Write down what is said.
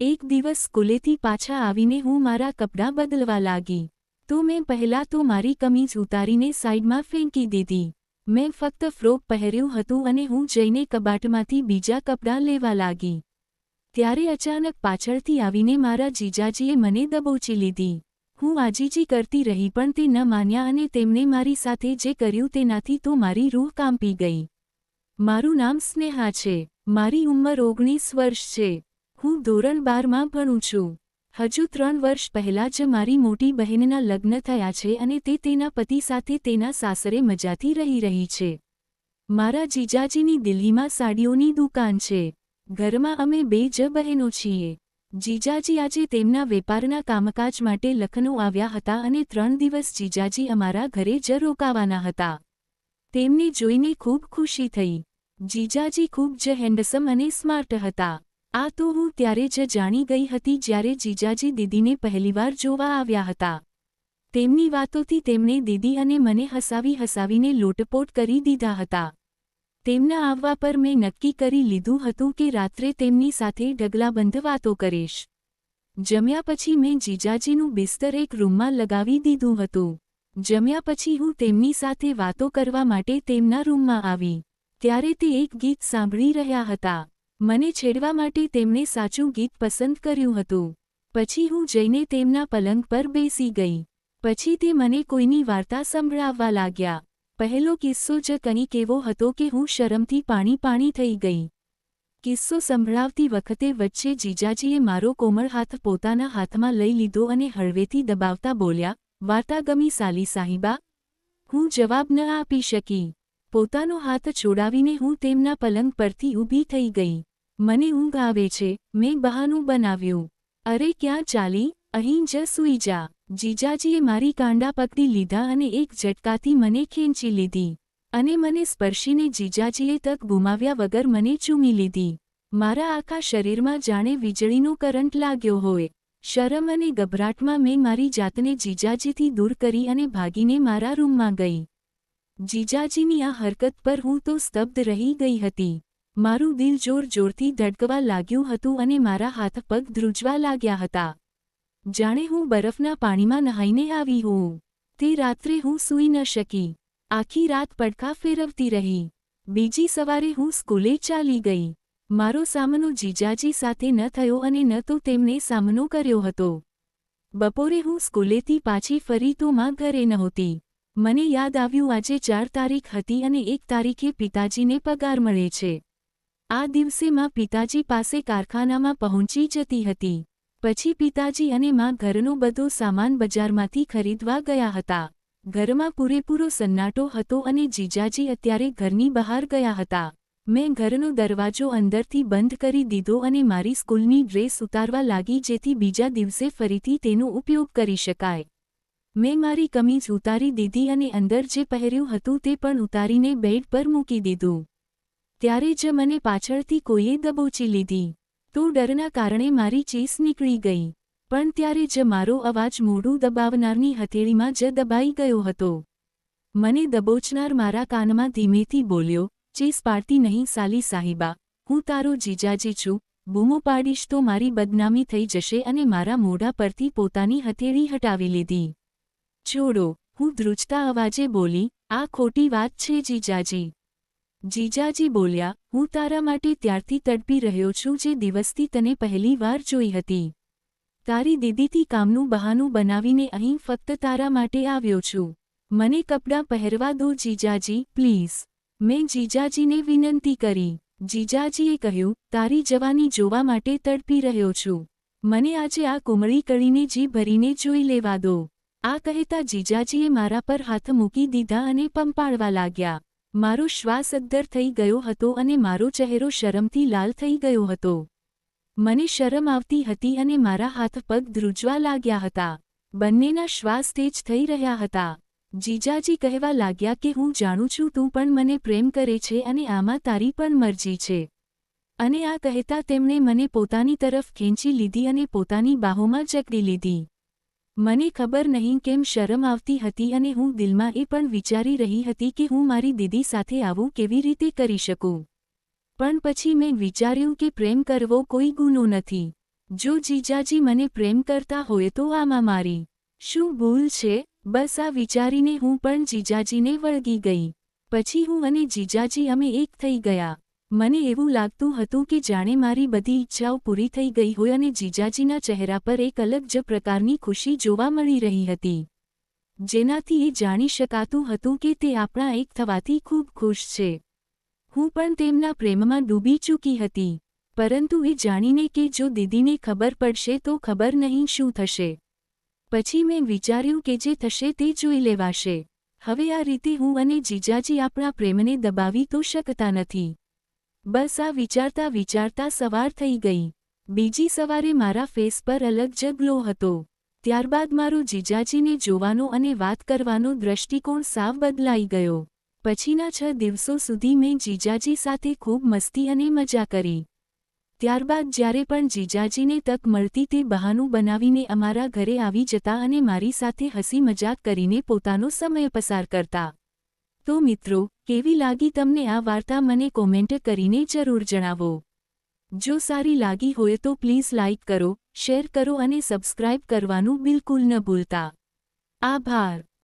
એક દિવસ સ્કૂલેથી પાછા આવીને હું મારા કપડાં બદલવા લાગી તો મેં પહેલાં તો મારી કમીઝ ઉતારીને સાઈડમાં ફેંકી દીધી. મેં ફક્ત ફ્રોક પહેર્યું હતું અને હું જઈને કબાટમાંથી બીજા કપડાં લેવા લાગી. ત્યારે અચાનક પાછળથી આવીને મારા જીજાજીએ મને દબોચી લીધી. હું આજીજી કરતી રહી પણ તે ન માન્યા અને તેમણે મારી સાથે જે કર્યું તેનાથી તો મારી રૂહ કાંપી ગઈ. મારું નામ સ્નેહા છે. મારી ઉંમર 19 વર્ષ છે. હું ધોરણ 12માં ભણું છું. હજુ 3 વર્ષ પહેલાં જ મારી મોટી બહેનના લગ્ન થયા છે અને તે તેના પતિ સાથે તેના સાસરે મજાથી રહી છે. મારા જીજાજીની દિલ્હીમાં સાડીઓની દુકાન છે. ઘરમાં અમે 2 જ બહેનો છીએ. જીજાજી આજે તેમના વેપારના કામકાજ માટે લખનૌ આવ્યા હતા અને 3 દિવસ જીજાજી અમારા ઘરે જ રોકાવાના હતા. તેમને જોઈને ખૂબ ખુશી થઈ. જીજાજી ખૂબ જ હેન્ડસમ અને સ્માર્ટ હતા. આ તો હું ત્યારે જ જાણી ગઈ હતી જ્યારે જીજાજી દીદીને પહેલીવાર જોવા આવ્યા હતા. તેમની વાતોથી તેમણે દીદી અને મને હસાવીને લોટપોટ કરી દીધા હતા. તેમના આવવા પર મેં નક્કી કરી લીધું હતું કે રાત્રે તેમની સાથે ઢગલાબંધ વાતો કરીશ. જમ્યા પછી મેં જીજાજીનું બિસ્તર એક રૂમમાં લગાવી દીધું હતું. જમ્યા પછી હું તેમની સાથે વાતો કરવા માટે તેમના રૂમમાં આવી. ત્યારે તે એક ગીત સાંભળી રહ્યા હતા. મને છેડવા માટે તેમણે સાચું ગીત પસંદ કર્યું હતું. પછી હું જઈને તેમના પલંગ પર બેસી ગઈ. પછી તે મને કોઈની વાર્તા સંભળાવવા લાગ્યા. પહેલો કિસ્સો જ કંઈક એવો હતો કે હું શરમથી પાણી થઈ ગઈ. કિસ્સો સંભળાવતી વખતે વચ્ચે જીજાજીએ મારો કોમળ હાથ પોતાના હાથમાં લઈ લીધો અને હળવેથી દબાવતા બોલ્યા, વાર્તા ગમી સાલી સાહિબા? હું જવાબ ન આપી શકી. પોતાનો હાથ છોડાવીને હું તેમના પલંગ પરથી ઊભી થઈ ગઈ. મને ઊંઘ આવે છે, મેં બહાનું બનાવ્યું. અરે ક્યાં ચાલી, અહીં જ સૂઈ જા. જીજાજીએ મારી કાંડા પકડી લીધા અને એક ઝટકાથી મને ખેંચી લીધી. અને મને સ્પર્શીને જીજાજીએ તક ગુમાવ્યા વગર મને ચૂમી લીધી. મારા આખા શરીરમાં જાણે વીજળીનો કરંટ લાગ્યો હોય. શરમ અને ગભરાટમાં મેં મારી જાતને જીજાજીથી દૂર કરી અને ભાગીને મારા રૂમમાં ગઈ. જીજાજીની આ હરકત પર હું તો સ્તબ્ધ રહી ગઈ હતી. મારું દિલ જોરથી ધડકવા લાગ્યું હતું અને મારા હાથ પગ ધ્રુજવા લાગ્યા હતા. જાણે હું બરફના પાણીમાં નહાઈને આવી હોઉં. તે રાત્રે હું સૂઈ ન શકી. આખી રાત પડખા ફેરવતી રહી. બીજી સવારે હું સ્કૂલે ચાલી ગઈ. મારો સામનો જીજાજી સાથે ન થયો અને ન તો તેમણે સામનો કર્યો હતો. બપોરે હું સ્કૂલેથી પાછી ફરી તો માં ઘરે નહોતી. મને યાદ આવ્યું આજે 4 તારીખ હતી અને 1 તારીખે પિતાજીને પગાર મળે છે. આ દિવસે માં પિતાજી પાસે કારખાનામાં પહોંચી જતી હતી. પછી પિતાજી અને માં ઘરનો બધો સામાન બજારમાંથી ખરીદવા ગયા હતા. ઘરમાં પૂરેપૂરો સન્નાટો હતો અને જીજાજી અત્યારે ઘરની બહાર ગયા હતા. મેં ઘરનો દરવાજો અંદરથી બંધ કરી દીધો અને મારી સ્કૂલની ડ્રેસ ઉતારવા લાગી જેથી બીજા દિવસે ફરીથી તેનો ઉપયોગ કરી શકાય. મેં મારી કમીઝ ઉતારી દીધી અને અંદર જે પહેર્યું હતું તે પણ ઉતારીને બેડ પર મૂકી દીધું. ત્યારે જ મને પાછળથી કોઈએ દબોચી લીધી. તો ડરના કારણે મારી ચીસ નીકળી ગઈ. પણ ત્યારે જ મારો અવાજ મોઢું દબાવનારની હથેળીમાં જ દબાઈ ગયો હતો. મને દબોચનાર મારા કાનમાં ધીમેથી બોલ્યો, ચીસ પાડતી નહીં સાલી સાહિબા, હું તારો જીજાજી છું, બૂમો પાડીશ તો મારી બદનામી થઈ જશે અને મારા મોઢા પરથી પોતાની હથેળી હટાવી લીધી. છોડો, હું ધ્રુજતા અવાજે બોલી, આ ખોટી વાત છે જીજાજી. જીજાજી બોલ્યા, હું તારા માટે ત્યારથી તડપી રહ્યો છું જે દિવસથી તને પહેલી વાર જોઈ હતી. તારી દીદીથી કામનું બહાનું બનાવીને અહીં ફક્ત તારા માટે આવ્યો છું. મને કપડાં પહેરવા દો જીજાજી, પ્લીઝ. મેં જીજાજીને વિનંતી કરી. જીજાજીએ કહ્યું, તારી જવાની જોવા માટે તડપી રહ્યો છું. મને આજે આ કુમળી કળીને જી ભરીને જોઈ લેવા દો. આ કહેતા જીજાજીએ મારા પર હાથ મૂકી દીધા અને પંપાળવા લાગ્યા. મારો શ્વાસ અદ્ધર થઈ ગયો હતો અને મારો ચહેરો શરમથી લાલ થઈ ગયો હતો. મને શરમ આવતી હતી અને મારા હાથ પગ ધ્રુજવા લાગ્યા હતા. બંનેના શ્વાસ તેજ થઈ રહ્યા હતા. જીજાજી કહેવા લાગ્યા કે હું જાણું છું તું પણ મને પ્રેમ કરે છે અને આમાં તારી પણ મરજી છે. અને આ કહેતા તેમણે મને પોતાની તરફ ખેંચી લીધી અને પોતાની બાહોમાં જકડી લીધી. મને ખબર નહીં કેમ શરમ આવતી હતી અને હું દિલમાં એ પણ વિચારી રહી હતી કે હું મારી દીદી સાથે આવું કેવી રીતે કરી શકું. પણ પછી મેં વિચાર્યું કે પ્રેમ કરવો કોઈ ગુનો નથી. જો જીજાજી મને પ્રેમ કરતા હોય તો આમાં મારી શું ભૂલ છે? બસ આ વિચારીને હું પણ જીજાજીને વળગી ગઈ. પછી હું અને જીજાજી અમે એક થઈ ગયા. મને એવું લાગતું હતું કે જાણે મારી બધી ઈચ્છાઓ પૂરી થઈ ગઈ હોય અને જીજાજીના ચહેરા પર એક અલગ જ પ્રકારની ખુશી જોવા મળી રહી હતી, જેનાથી એ જાણી શકાતું હતું કે તે આપણા એક થવાથી ખૂબ ખુશ છે. હું પણ તેમના પ્રેમમાં ડૂબી ચૂકી હતી, પરંતુ એ જાણીને કે જો દીદીને ખબર પડશે તો ખબર નહીં શું થશે. પછી મેં વિચાર્યું કે જે થશે તે જોઈ લેવાશે. હવે આ રીતે હું અને જીજાજી આપણા પ્રેમને દબાવી તો શકતા નથી. બસ આ વિચારતા વિચારતા સવાર થઈ ગઈ. બીજી સવારે મારા ફેસ પર અલગ જ ગ્લો હતો. ત્યારબાદ મારો જીજાજીને જોવાનો અને વાત કરવાનો દૃષ્ટિકોણ સાવ બદલાઈ ગયો. પછીના 6 દિવસો સુધી મેં જીજાજી સાથે ખૂબ મસ્તી અને મજા કરી. ત્યારબાદ જ્યારે પણ જીજાજીને તક મળતી તે બહાનું બનાવીને અમારા ઘરે આવી જતા અને મારી સાથે હસી મજાક કરીને પોતાનો સમય પસાર કરતા. તો મિત્રો, કેવી લાગી તમને આ વાર્તા મને કોમેન્ટ કરીને જરૂર જણાવો. જો સારી લાગી હોય તો પ્લીઝ લાઇક કરો, શેર કરો અને સબસ્ક્રાઇબ કરવાનું બિલકુલ ન ભૂલતા. આભાર.